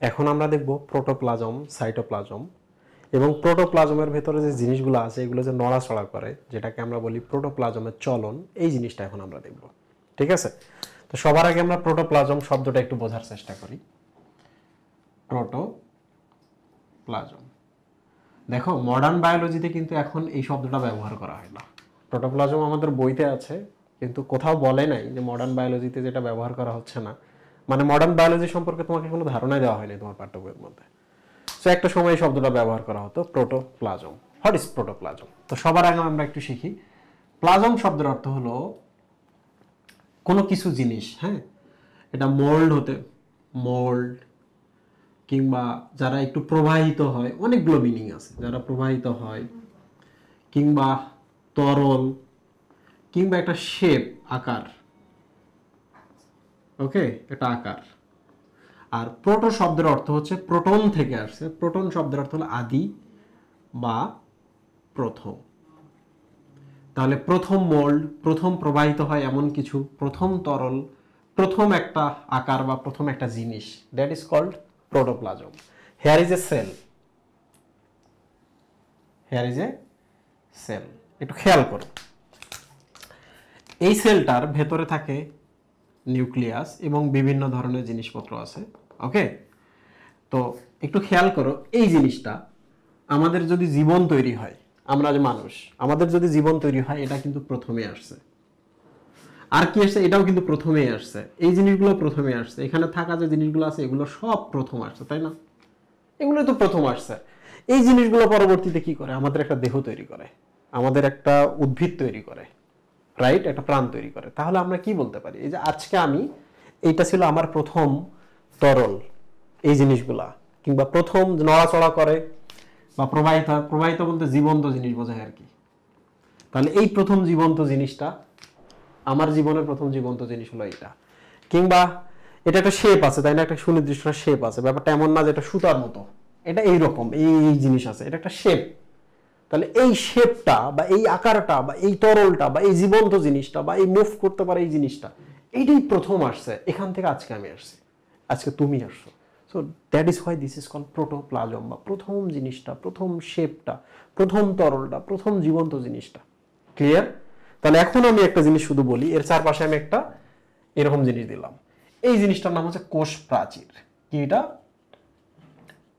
এখন আমরা দেখব প্রোটোপ্লাজম, সাইটোপ্লাজম এবং প্রোটোপ্লাজমের ভেতরে যে জিনিসগুলো আছে এগুলো যে নড়াচড়া করে, যেটাকে আমরা বলি প্রোটোপ্লাজমের চলন, এই জিনিসটা এখন আমরা দেখব। ঠিক আছে, তো সবার আগে আমরা প্রোটোপ্লাজম শব্দটা একটু বোঝার চেষ্টা করি। প্রোটোপ্লাজম, দেখো মডার্ন বায়োলজিতে কিন্তু এখন এই শব্দটা ব্যবহার করা হয় না। প্রোটোপ্লাজম আমাদের বইতে আছে, কিন্তু কোথাও বলে নাই যে মডার্ন বায়োলজিতে যেটা ব্যবহার করা হচ্ছে না, মানে মডার্ন বায়োলজি সম্পর্কে তোমাকে কোনো ধারণাই দেওয়া হয়নি তোমার পাঠ্যবইয়ের মধ্যে। সো একটা সময় এই শব্দটা ব্যবহার করা হতো, প্রোটোপ্লাজম। What is protoplasm? তো সবার আগে আমরা একটু শিখি। প্লাজম শব্দের অর্থ হলো কোনো কিছু জিনিস, হ্যাঁ, এটা মোল্ড কিংবা যারা একটু প্রবাহিত হয়, অনেকগুলো মিনিং আছে, যারা প্রবাহিত হয় কিংবা তরল কিংবা একটা শেপ, আকার, ওকে, এটা আকার। আর প্রোটো শব্দের অর্থ হচ্ছে প্রোটন থেকে আসছে, প্রোটন শব্দের অর্থ হলো আদি বা প্রথম। তাহলে প্রথম মোল্ড, প্রথম প্রবাহিত হয় এমন কিছু, প্রথম তরল, প্রথম একটা আকার বা প্রথম একটা জিনিস, that is called protoplasm. Here is a cell, একটু খেয়াল করো, এই সেলটার ভেতরে থাকে নিউক্লিয়াস এবং বিভিন্ন ধরনের জিনিসপত্র আছে। ওকে, তো একটু খেয়াল করো, এই জিনিসটা আমাদের যদি জীবন তৈরি হয়, আমরা যে মানুষ, আমাদের যদি জীবন তৈরি হয়, এটা কিন্তু প্রথমে আসছে। আর কি আসছে? এটাও কিন্তু প্রথমেই আসছে, এই জিনিসগুলো প্রথমে আসছে, এখানে থাকা যে জিনিসগুলো আছে এগুলো সব প্রথম আসছে, তাই না? এগুলো তো প্রথম আসছে। এই জিনিসগুলো পরবর্তীতে কি করে? আমাদের একটা দেহ তৈরি করে, আমাদের একটা উদ্ভিদ তৈরি করে, রাইট, একটা প্রাণ তৈরি করে। তাহলে আমরা কি বলতে পারি? এই যে আজকে আমি, এইটা ছিল আমার প্রথম তরল, এই জিনিসগুলা, কিংবা প্রথম নড়াচড়া করে বা প্রবাহিত হয়, প্রবাহিত বলতে জীবন্ত জিনিস বোঝায় আর কি। তাহলে এই প্রথম জীবন্ত জিনিসটা, আমার জীবনের প্রথম জীবন্ত জিনিস হলো এটা। কিংবা এটা একটা শেপ আছে, তাই না? একটা সুনির্দিষ্ট শেপ আছে, ব্যাপারটা এমন না যে এটা সুতার মতো, এটা এইরকম, এই জিনিস আছে, এটা একটা শেপ। তাহলে এই শেপটা বা এই আকারটা বা এই তরলটা বা এই জীবন্ত জিনিসটা বা এই মুভ করতে পারে এই জিনিসটা, এইটাই প্রথম আসছে, এখান থেকে আজকে আমি আসছি, আজকে তুমি আসছো। So that is why this is called protoplasm, বা প্রথম জিনিসটা, প্রথম শেপটা, প্রথম তরলটা, প্রথম জীবন্ত জিনিসটা। ক্লিয়ার? তাহলে এখন আমি একটা জিনিস শুধু বলি, এর চারপাশে আমি একটা এরকম জিনিস দিলাম, এই জিনিসটার নাম হচ্ছে কোষ প্রাচীর। কি এটা?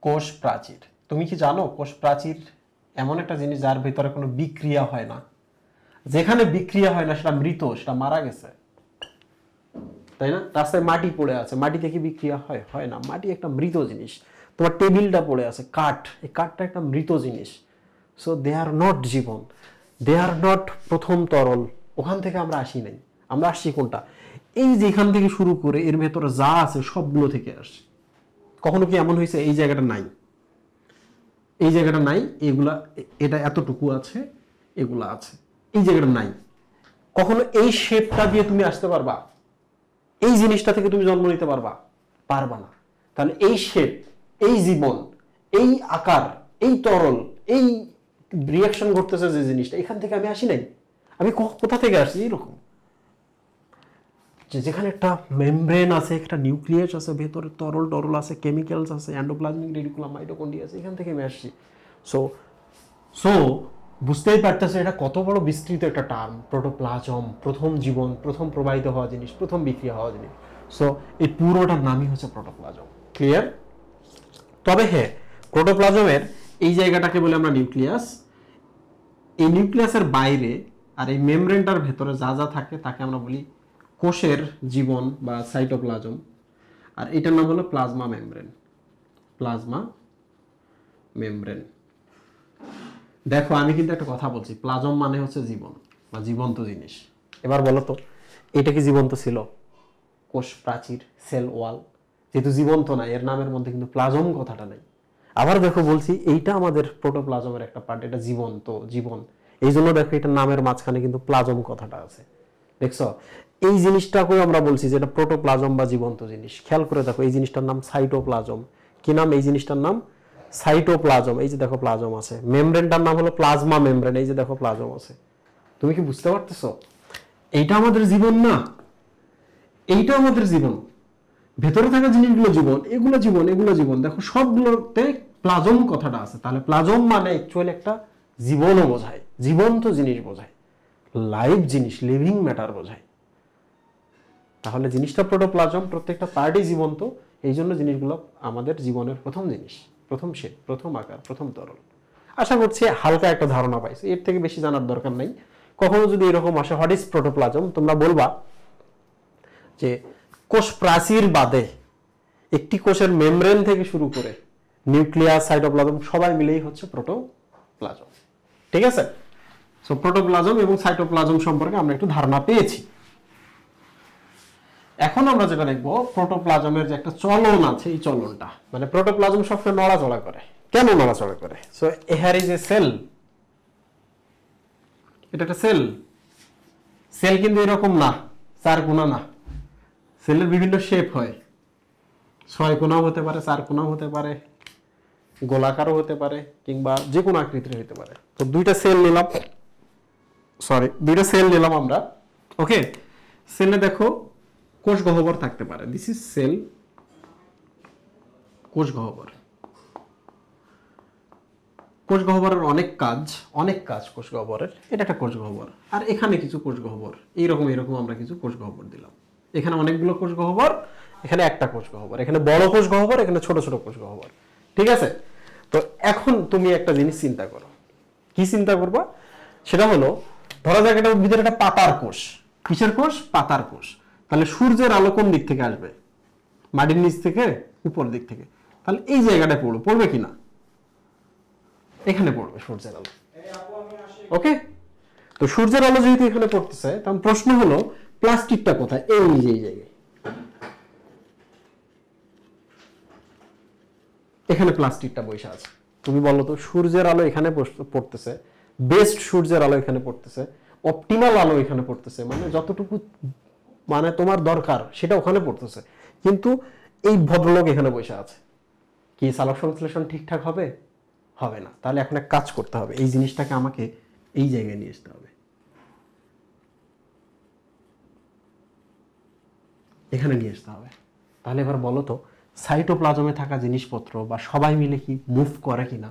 কোষ প্রাচীর। তুমি কি জানো কোষ প্রাচীর এমন একটা জিনিস যার ভিতরে কোনো বিক্রিয়া হয় না? যেখানে বিক্রিয়া হয় না সেটা মৃত, সেটা মারা গেছে, তাই না? রাস্তায় মাটি পড়ে আছে, মাটিতে কি বিক্রিয়া হয়? হয় না। মাটি একটা মৃত জিনিস। তোমার টেবিলটা পড়ে আছে, কাঠ, এই কাঠটা একটা মৃত জিনিস। সো দে আর নট জীবন, দে আর নট প্রথম তরল। ওখান থেকে আমরা আসি নাই, আমরা আসছি কোনটা? এই যে এখান থেকে শুরু করে এর ভেতরে যা আছে সবগুলো থেকে আসছে। কখনো কি এমন হয়েছে এই জায়গাটা নাই, এই জায়গাটা নাই, এগুলা, এটা এতটুকু আছে, এগুলা আছে, এই জায়গাটা নাই? কখনো এই শেপটা দিয়ে তুমি আসতে পারবা? এই জিনিসটা থেকে তুমি জন্ম নিতে পারবা? পারবা না। তাহলে এই শেপ, এই জীবন, এই আকার, এই তরল, এই রিয়াকশন ঘটতেছে যে জিনিসটা, এখান থেকে আমি আসি নাই। আমি কোথা থেকে আসছি? এরকম যে যেখানে একটা মেমব্রেন আছে, একটা নিউক্লিয়াস আছে, ভেতরে তরল টরল আছে, কেমিক্যালস আছে, এন্ডোপ্লাজমিক রেটিকুলাম, মাইটোকন্ড্রিয়া আছে, এখান থেকে আমি আসছি। সো সো বুঝতেই পারতেছে এটা কত বড় বিস্তৃত একটা টার্ম, প্রোটোপ্লাজম, প্রথম জীবন, প্রথম প্রবাহিত হওয়া জিনিস, প্রথম বিক্রিয়া হওয়া জিনিস। সো এই পুরোটার নামই হচ্ছে প্রোটোপ্লাজম। ক্লিয়ার? তবে হ্যাঁ, প্রোটোপ্লাজমের এই জায়গাটাকে বলে আমরা নিউক্লিয়াস। এই নিউক্লিয়াসের বাইরে আর এই মেমব্রেনটার ভেতরে যা যা থাকে তাকে আমরা বলি কোষের জীবন বা সাইটোপ্লাজম। আর এটার নাম হলো প্লাজমা মেমব্রেন। Plasma membrane. দেখো আমি কিন্তু একটা কথা বলছি, প্লাজম মানে হচ্ছে জীবন বা জীবন্ত জিনিস। এবার বলো তো, এটা কি জীবন্ত ছিল? কোষ প্রাচীর, সেল ওয়াল যেহেতু জীবন্ত না, এর নামের মধ্যে কিন্তু প্লাজম কথাটা নাই। আবার দেখো বলছি, এইটা আমাদের প্রোটোপ্লাজমের একটা পার্ট, এটা জীবন্ত, জীবন। এই জন্য দেখো এটার নামের মাঝখানে কিন্তু প্লাজম কথাটা আছে। দেখছো, এই জিনিসটাকেও আমরা বলছি যে এটা প্রোটোপ্লাজম বা জীবন্ত জিনিস। খেয়াল করে দেখো, এই জিনিসটার নাম সাইটোপ্লাজম। কি নাম এই জিনিসটার নাম? সাইটোপ্লাজম। এই যে দেখো প্লাজম আছে। মেমব্রেনটার নাম হলো প্লাজমা মেমব্রেন। এই যে দেখো প্লাজম আছে। তুমি কি বুঝতে পারতেছো? এইটা আমাদের জীবন না, এইটা আমাদের জীবন। ভেতরে থাকা জিনিসগুলো জীবন, এগুলো জীবন, এগুলো জীবন, দেখো সবগুলোতে প্লাজম কথাটা আছে। তাহলে প্লাজম মানে অ্যাকচুয়ালি একটা জীবনও বোঝায়, জীবন্ত জিনিস বোঝায়, লাইভ জিনিস, লিভিং ম্যাটার বোঝায়। তাহলে জিনিসটা প্রোটোপ্লাজম, প্রত্যেকটা পার্টই জীবন্ত, এই জন্য জিনিসগুলো আমাদের জীবনের প্রথম জিনিস, প্রথম শেপ, প্রথম আকার, প্রথম তরল। আশা করছি হালকা একটা ধারণা পাইছে, এর থেকে বেশি জানার দরকার নাই। কখনো যদি এরকম আসে হোয়াট ইজ প্রোটোপ্লাজম, তোমরা বলবা যে কোষ প্রাচীর বাদে একটি কোষের মেমব্রেন থেকে শুরু করে নিউক্লিয়াস, সাইটোপ্লাজম সবাই মিলেই হচ্ছে প্রোটোপ্লাজম। ঠিক আছে? সো প্রোটোপ্লাজম এবং সাইটোপ্লাজম সম্পর্কে আমরা একটু ধারণা পেয়েছি। এখন আমরা যেটা দেখবো, প্রোটোপ্লাজমের যে একটা চলন আছে, এই চলনটা মানে প্রোটোপ্লাজম সবসময় নড়াচড়া করে। কেন নড়াচড়া করে? So here is a cell, এটা একটা সেল। সেল কিন্তু এরকম না, চার কোণা না। সেলের বিভিন্ন শেপ হয়, 6 কোণাও হতে পারে, 4 কোণাও হতে পারে, গোলাকারও হতে পারে, কিংবা যে কোনো আকৃতির হতে পারে। তো দুইটা সেল নিলাম আমরা। ওকে, সেলে দেখো কোষ গহ্বর থাকতে পারে। দিস ইজ সেল, কোষ গহ্বর। কোষ গহ্বরের অনেক কাজ কোষ গহ্বরের। এটা একটা কোষ গহ্বর, আর এখানে কিছু কোষ গহ্বর, এইরকম আমরা কিছু কোষ গহ্বর দিলাম। এখানে অনেকগুলো কোষ গহ্বর, এখানে একটা কোষ গহ্বর, এখানে বড় কোষ গহ্বর, এখানে ছোট ছোট কোষ গহ্বর। ঠিক আছে? তো এখন তুমি একটা জিনিস চিন্তা করো। কি চিন্তা করবা? সেটা হলো, ধরা যাক এটা ভিতরে একটা পাতার কোষ। কিসের কোষ? পাতার কোষ। তাহলে সূর্যের আলো কোন দিক থেকে আসবে? মাটির নিচ থেকে, উপর দিক থেকে। তাহলে এই জায়গাটায় পড়বে কিনা? এখানে পড়বে সূর্যের আলো। ওকে, তো সূর্যের আলো যেহেতু এখানে পড়তেছে, তখন প্রশ্ন হলো প্লাস্টিকটা কোথায়? এই জায়গায়, এখানে প্লাস্টিকটা বসে আছে। তুমি বলো তো, সূর্যের আলো এখানে পড়তেছে, বেস্ট সূর্যের আলো এখানে পড়তেছে, অপটিমাল আলো এখানে পড়তেছে, মানে যতটুকু মানে তোমার দরকার সেটা ওখানে পড়তেছে, কিন্তু এই ভদ্রলোক এখানে বসে আছে। কি সালোক সংশ্লেষণ ঠিকঠাক হবে? হবে না। তাহলে এখন এক কাজ করতে হবে, এই জিনিসটাকে আমাকে এই জায়গায় নিয়ে আসতে হবে, এখানে নিয়ে আসতে হবে। তাহলে এবার বলো তো, সাইটোপ্লাজমে থাকা জিনিসপত্র বা সবাই মিলে কি মুভ করে কিনা?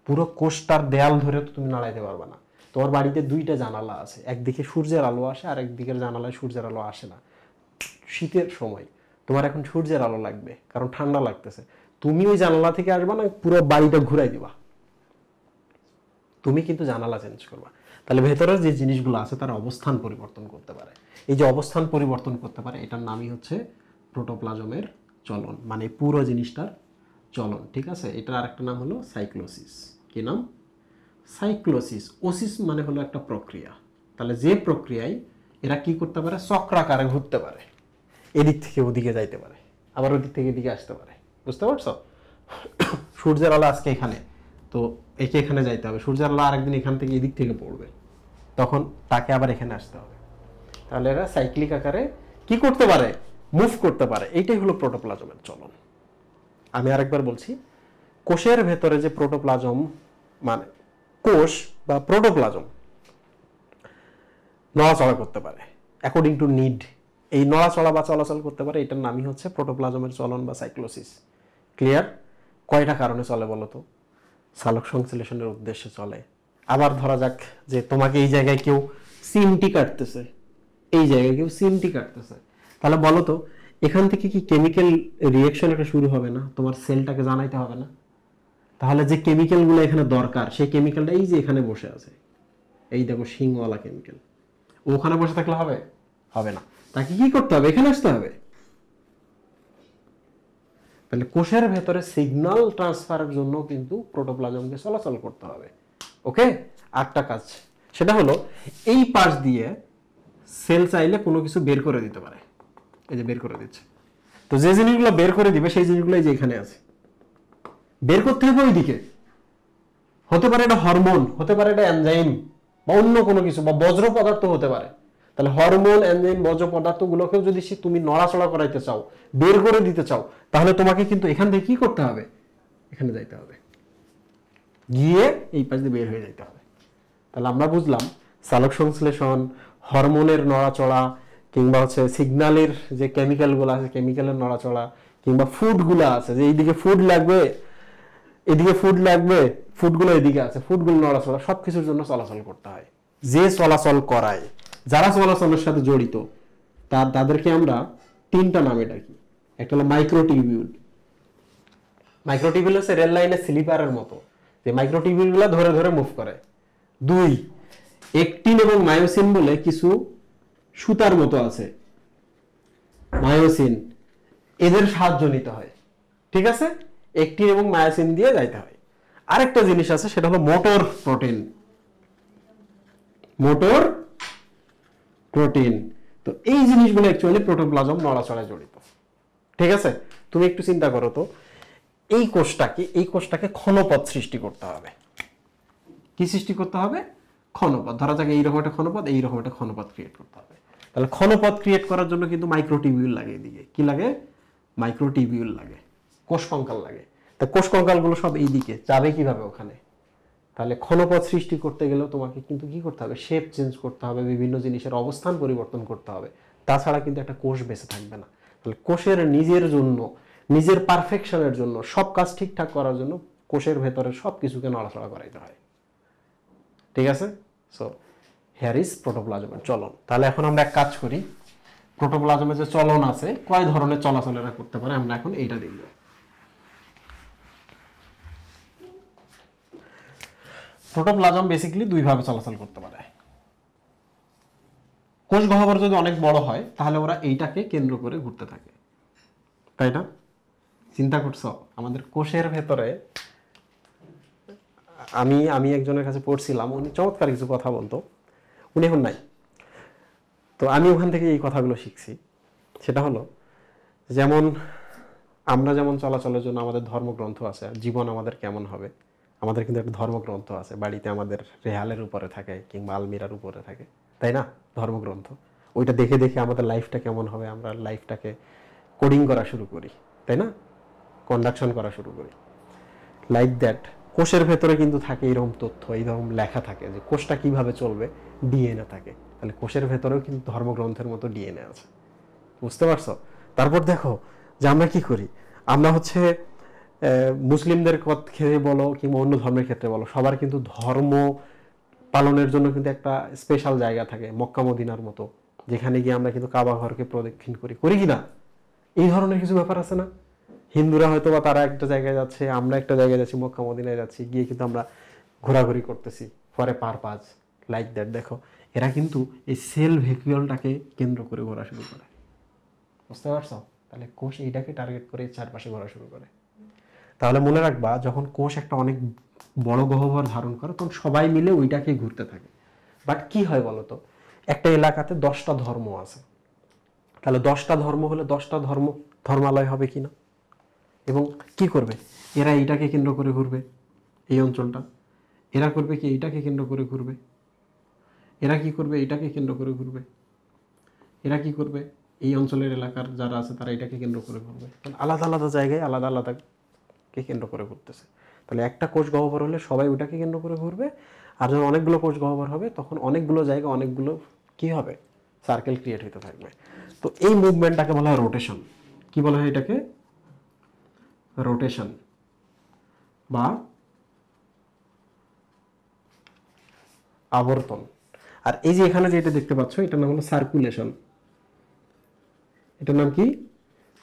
পুরো কোষটার দেয়াল ধরে তো তুমি নাড়াইতে পারবে না। তোমার বাড়িতে দুইটা জানালা আছে, একদিকে সূর্যের আলো আসে, আর একদিকের জানালায় সূর্যের আলো আসে না। শীতের সময় তোমার এখন সূর্যের আলো লাগবে, কারণ ঠান্ডা লাগতেছে। তুমি ওই জানালা থেকে আসবা না, পুরো বাড়িটা ঘুরাই দিবা। তুমি কিন্তু জানালা চেঞ্জ করবা। তাহলে ভেতরের যে জিনিসগুলো আছে তার অবস্থান পরিবর্তন করতে পারে। এই যে অবস্থান পরিবর্তন করতে পারে, এটার নামই হচ্ছে প্রোটোপ্লাজমের চলন, মানে পুরো জিনিসটার চলন। ঠিক আছে? এটার আরেকটা নাম হলো সাইক্লোসিস। কি নাম? সাইক্লোসিস। ওসিস মানে হলো একটা প্রক্রিয়া। তাহলে যে প্রক্রিয়ায় এরা কি করতে পারে? চক্রাকারে ঘুরতে পারে, এদিক থেকে ওদিকে যাইতে পারে, আবার ওদিক থেকে এদিকে আসতে পারে। বুঝতে পারছো? সূর্যের আলো আজকে এখানে, তো একে এখানে যাইতে হবে। সূর্যের আলো আরেকদিন এখান থেকে এদিক থেকে পড়বে, তখন তাকে আবার এখানে আসতে হবে। তাহলে এরা সাইক্লিক আকারে কি করতে পারে? মুভ করতে পারে। এইটাই হলো প্রোটোপ্লাজমের চলন। আমি আরেকবার বলছি, কোষের ভেতরে যে প্রোটোপ্লাজম, মানে কোষ বা প্রোটোপ্লাজম নড়াচড়া করতে পারে অ্যাকর্ডিং টু নিড। এই নড়াচড়া বা চলাচল করতে পারে, এটার নামই হচ্ছে প্রোটোপ্লাজমের চলন বা সাইক্লোসিস। ক্লিয়ার? কয়টা কারণে চলে বলো তো? সালোক সংশ্লেষণের উদ্দেশ্যে চলে। আবার ধরা যাক যে তোমাকে এই জায়গায় কেউ সিমটি কাটতেছে, এই জায়গায় কেউ সিমটি কাটতেছে, তাহলে বলো তো এখান থেকে কি কেমিক্যাল রিঅ্যাকশন একটা শুরু হবে না? তোমার সেলটাকে জানাইতে হবে না? তাহলে যে কেমিক্যালগুলো এখানে দরকার, সেই কেমিক্যালটা এই যে এখানে বসে আছে, এই দেখো শিংওয়ালা কেমিক্যাল, ওখানে বসে থাকলে হবে? হবে না। তাকে কি করতে হবে? এখানে আসতে হবে। তাহলে কোষের ভেতরে সিগন্যাল ট্রান্সফারের জন্য কিন্তু প্রোটোপ্লাজমকে চলাচল করতে হবে। ওকে, আরেকটা কাজ, সেটা হলো এই পাশ দিয়ে সেল চাইলে কোনো কিছু বের করে দিতে পারে। এই যে বের করে দিচ্ছে, তো যে জিনিসগুলো বের করে দিবে সেই জিনিসগুলো যে এখানে আছে, বের করতে হবে ওইদিকে। হতে পারে এটা হরমোন, হতে পারে এটা এনজাইম, বা অন্য কোনো কিছু, বা বজ্র পদার্থ হতে পারে। তাহলে হরমোন, এনজাইম, বজ্র পদার্থগুলোকেও যদি তুমি নড়াচড়া করাইতে চাও, বের করে দিতে চাও, তাহলে তোমাকে কিন্তু এখান থেকে কি করতে হবে? এখানে যাইতে হবে, গিয়ে এই পাশ দিয়ে বের হয়ে যাইতে হবে। তাহলে আমরা বুঝলাম সালোক সংশ্লেষণ, হরমোনের নড়াচড়া, কিংবা হচ্ছে সিগন্যালের যে কেমিক্যালগুলো আছে কেমিক্যালের নড়াচড়া, কিংবা ফুডগুলো আছে যে এইদিকে ফুড লাগবে, এদিকে ফুড লাগবে, ফুডগুলো এদিকে আছে, ফুডগুলো নড়াচড়া, সবকিছুর জন্য চলাচল করতে হয়। যে চলাচল করায়, যারা চলাচলের সাথে জড়িত তাদেরকে আমরা তিনটা নামে ডাকি। একটা হলো মাইক্রোটিবিউল। মাইক্রোটিবিউল হচ্ছে রেল লাইনের স্লিপারের মতো, যে মাইক্রোটিবিউলগুলো ধরে ধরে মুভ করে। 2, একটিন এবং মায়োসিন বলে কিছু সুতার মতো আছে, মায়োসিন, এদের সাহায্য নিতে হয়। ঠিক আছে, একটিন এবং মায়োসিন দিয়ে যাইতে হয়। আরেকটা জিনিস আছে, সেটা হলো মোটর প্রোটিন। মোটর প্রোটিন, তো এই জিনিসগুলো অ্যাকচুয়ালি প্রোটোপ্লাজম নড়াচড়ায় জড়িত। ঠিক আছে, তুমি একটু চিন্তা করো তো, এই কোষটাকে ক্ষণপথ সৃষ্টি করতে হবে। কি সৃষ্টি করতে হবে? ক্ষণপথ। ধরা যাক এইরকম একটা ক্ষণপথ, এইরকম একটা ক্ষণপথ ক্রিয়েট করতে হবে। তাহলে ক্ষণপথ ক্রিয়েট করার জন্য কিন্তু মাইক্রোটিবিউল লাগে। এদিকে কি লাগে? মাইক্রোটিবিউল লাগে, কোষ কঙ্কাল লাগে। তা কোষ কঙ্কালগুলো সব এইদিকে যাবে কিভাবে ওখানে? তাহলে ক্ষণপথ সৃষ্টি করতে গেলেও তোমাকে কিন্তু কি করতে হবে? শেপ চেঞ্জ করতে হবে, বিভিন্ন জিনিসের অবস্থান পরিবর্তন করতে হবে। তাছাড়া কিন্তু একটা কোষ বেঁচে থাকবে না। তাহলে কোষের নিজের জন্য, নিজের পারফেকশনের জন্য, সব কাজ ঠিকঠাক করার জন্য কোষের ভেতরে সব কিছুকে নড়াচড়া করাইতে হয়। ঠিক আছে, সো হেয়ার ইজ প্রোটোপ্লাজমের চলন। তাহলে এখন আমরা এক কাজ করি, প্রোটোপ্লাজমের যে চলন আছে, কয় ধরনের চলাচলেরা করতে পারে, আমরা এখন এইটা দেখব। প্রোটোপ্লাজম বেসিক্যালি দুইভাবে চলাচল করতে পারে। কোষ গহ্বর যদি অনেক বড় হয় তাহলে ওরা এইটাকে কেন্দ্র করে ঘুরতে থাকে, তাই না? চিন্তা করছো, আমাদের কোষের ভেতরে আমি একজনের কাছে পড়ছিলাম, উনি চমৎকার কিছু কথা বলতো, উনি এখন নাই। তো আমি ওখান থেকে এই কথাগুলো শিখছি। সেটা হলো, যেমন আমরা যেমন চলাচলের জন্য আমাদের ধর্মগ্রন্থ আছে, জীবন আমাদের কেমন হবে, আমাদের কিন্তু একটা ধর্মগ্রন্থ আছে, বাড়িতে আমাদের রেহালের উপরে থাকে কিংবা আলমিরার উপরে থাকে, তাই না? ধর্মগ্রন্থ, ওইটা দেখে দেখে আমাদের লাইফটা কেমন হবে আমরা লাইফটাকে কোডিং করা শুরু করি, তাই না? কন্ডাকশন করা শুরু করি। লাইক দ্যাট কোষের ভেতরে কিন্তু থাকে এইরকম তথ্য, এইরকম লেখা থাকে যে কোষটা কিভাবে চলবে, ডিএনএ থাকে। তাহলে কোষের ভেতরেও কিন্তু ধর্মগ্রন্থের মতো ডিএনএ আছে, বুঝতে পারছো? তারপর দেখো যে আমরা কি করি, আমরা হচ্ছে মুসলিমদের ক্ষেত্রে বলো কিংবা অন্য ধর্মের ক্ষেত্রে বলো, সবার কিন্তু ধর্ম পালনের জন্য কিন্তু একটা স্পেশাল জায়গা থাকে, মক্কা মদিনার মতো, যেখানে গিয়ে আমরা কিন্তু কাবা ঘরকে প্রদক্ষিণ করি, করি কি না? এই ধরনের কিছু ব্যাপার আছে না? হিন্দুরা হয়তো বা তারা একটা জায়গায় যাচ্ছে, আমরা একটা জায়গায় যাচ্ছি, মক্কা মদিনায় যাচ্ছি, গিয়ে কিন্তু আমরা ঘোরাঘুরি করতেছি for a purpose, like that. দেখো এরা কিন্তু এই সেল ভেহিকলটাকে কেন্দ্র করে ঘোরা শুরু করে, বুঝতে পারছো? তাহলে কোষ এইটাকে টার্গেট করে চারপাশে ঘোরা শুরু করে। তাহলে মনে রাখবা, যখন কোষ একটা অনেক বড় গহ্বর ধারণ করে তখন সবাই মিলে ওইটাকে ঘুরতে থাকে। বাট কি হয় বলতো, একটা এলাকাতে 10টা ধর্ম আছে, তাহলে 10টা ধর্ম হলে 10টা ধর্মালয় হবে কিনা? এবং কি করবে এরা? এইটাকে কেন্দ্র করে ঘুরবে এই অঞ্চলটা, এরা করবে কি এইটাকে কেন্দ্র করে ঘুরবে, এরা কি করবে এইটাকে কেন্দ্র করে ঘুরবে, এরা কি করবে এই অঞ্চলের এলাকার যারা আছে তারা এটাকে কেন্দ্র করে ঘুরবে। আলাদা আলাদা জায়গায় আলাদা আলাদাকে কেন্দ্র করে ঘুরতেছে। তাহলে একটা কোষ গহ্বর হলে সবাই ওটাকে কেন্দ্র করে ঘুরবে, আর যখন অনেকগুলো কোষ গহ্বর হবে তখন অনেকগুলো জায়গা, অনেকগুলো কি হবে, সার্কেল ক্রিয়েট হতে থাকবে। তো এই মুভমেন্টটাকে বলা হয় রোটেশন। কি বলা হয় এটাকে? রোটেশন বা আবর্তন। আর এই যে এখানে যেটা দেখতে পাচ্ছ, এটার নাম হলো সার্কুলেশন। এটার নাম কি?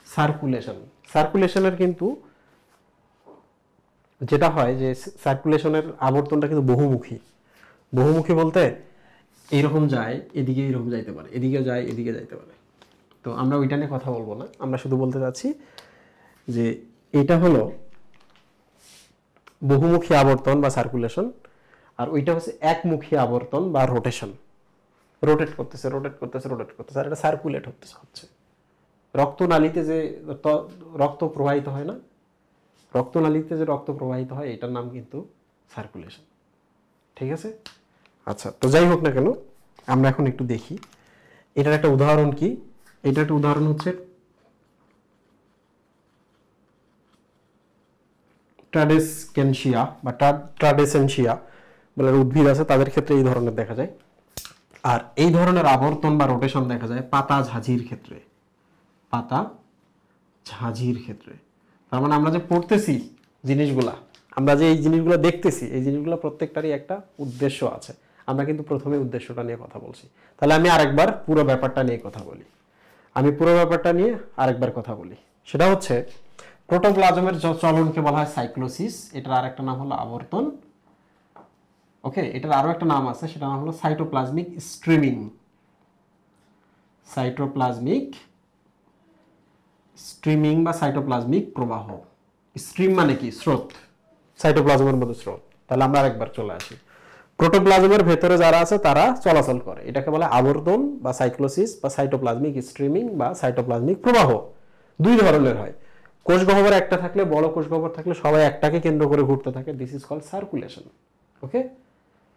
সার্কুলেশন। সার্কুলেশনের কিন্তু যেটা হয় যে সার্কুলেশনের আবর্তনটা কিন্তু বহুমুখী। বহুমুখী বলতে এইরকম যায়, এদিকে এইরকম যাইতে পারে, এদিকে যায়, এদিকে যাইতে পারে। তো আমরা ওইটা নিয়ে কথা বলবো না, আমরা শুধু বলতে চাচ্ছি যে এটা হলো বহুমুখী আবর্তন বা সার্কুলেশন, আর ওইটা হচ্ছে একমুখী আবর্তন বা রোটেশন। রোটেট করতেছে, রোটেট করতেছে, রোটেট করতেছে, আর এটা সার্কুলেট হচ্ছে। রক্তনালীতে যে রক্ত প্রবাহিত হয় না, রক্তনালীতে যে রক্ত প্রবাহিত হয়, এটার নাম কিন্তু সার্কুলেশন। ঠিক আছে, আচ্ছা। তো যাই হোক না কেন, আমরা এখন একটু দেখি এটার একটা উদাহরণ কি। এটা একটা উদাহরণ হচ্ছে ট্রাডেসকেনশিয়া বা ট্রাডেসেনশিয়া বলে উদ্ভিদ আছে, তাদের ক্ষেত্রে এই ধরনের দেখা যায়। আর এই ধরনের আবর্তন বা রোটেশন দেখা যায় পাতা ঝাঁঝির ক্ষেত্রে, পাতা ঝাঁঝির ক্ষেত্রে। তার মানে আমরা যে পড়তেছি জিনিসগুলা, আমরা যে এই জিনিসগুলো দেখতেছি, এই জিনিসগুলো প্রত্যেকটারই একটা উদ্দেশ্য আছে। আমরা কিন্তু প্রথমে উদ্দেশ্যটা নিয়ে কথা বলছি। তাহলে আমি আরেকবার পুরো ব্যাপারটা নিয়ে কথা বলি। আরেকবার কথা বলি। সেটা হচ্ছে প্রোটোপ্লাজমের চলনকে বলা হয় সাইক্লোসিস, এটার আরেকটা নাম হলো আবর্তন। ওকে, এটার আরো একটা নাম আছে, সেটা নাম হলো সাইটোপ্লাজমিক স্ট্রিমিং। সাইটোপ্লাজমিক স্ট্রিমিং বা সাইটোপ্লাজমিক প্রবাহ। স্ট্রিম মানে কি? স্রোত। সাইটোপ্লাজমের মধ্যে স্রোত। তাহলে আমরা আরেকবার চলে আসি। প্রোটোপ্লাজমের ভেতরে যারা আছে তারা চলাচল করে, এটাকে বলে আবর্তন বা সাইক্লোসিস বা সাইটোপ্লাজমিক স্ট্রিমিং বা সাইটোপ্লাজমিক প্রবাহ। দুই ধরনের হয়। কোষ গহ্বর একটা থাকলে, বড় কোষ গহ্বর থাকলে সবাই একটাকে কেন্দ্র করে ঘুরতে থাকে, দিস ইজ কল্ড সার্কুলেশন। ওকে,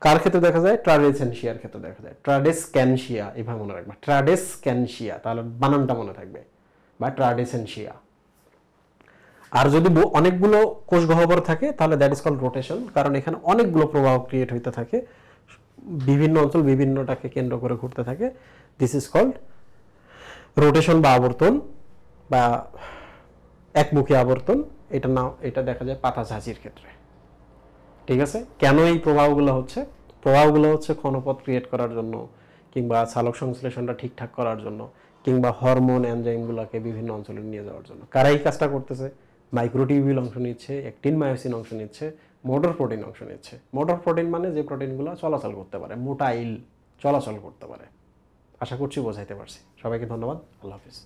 কার ক্ষেত্রে দেখা যায়? ট্রাডেসেনশিয়ার ক্ষেত্রে দেখা যায়। ট্রাডেসক্যানশিয়া, এভাবে মনে রাখবা, ট্রাডেসক্যানশিয়া, তাহলে বানানটা মনে থাকবে, বা ট্রাডেসেনশিয়া। আর যদি অনেকগুলো কোষ গহ্বর থাকে তাহলে দ্যাট ইজ কল্ড রোটেশন, কারণ এখানে অনেকগুলো প্রবাহ ক্রিয়েট হইতে থাকে, বিভিন্ন অঞ্চল বিভিন্নটাকে কেন্দ্র করে ঘুরতে থাকে, দিস ইজ কল্ড রোটেশন বা আবর্তন বা একমুখী আবর্তন। এটা দেখা যায় পাতা ঝাঁঝির ক্ষেত্রে। ঠিক আছে, কেন এই প্রবাহগুলো হচ্ছে? প্রবাহগুলো হচ্ছে ক্ষণপথ ক্রিয়েট করার জন্য, কিংবা সালোক সংশ্লেষণটা ঠিকঠাক করার জন্য, কিংবা হরমোন এনজাইমগুলোকে বিভিন্ন অঞ্চলে নিয়ে যাওয়ার জন্য। কারা এই কাজটা করতেছে? মাইক্রোটিউবিউল অংশ নিচ্ছে, অ্যাক্টিন মায়োসিন অংশ নিচ্ছে, মোটর প্রোটিন অংশ নিচ্ছে। মোটর প্রোটিন মানে যে প্রোটিনগুলো চলাচল করতে পারে, মোটাইল চলাচল করতে পারে। আশা করছি বোঝাইতে পারছি। সবাইকে ধন্যবাদ। আল্লাহ হাফিজ।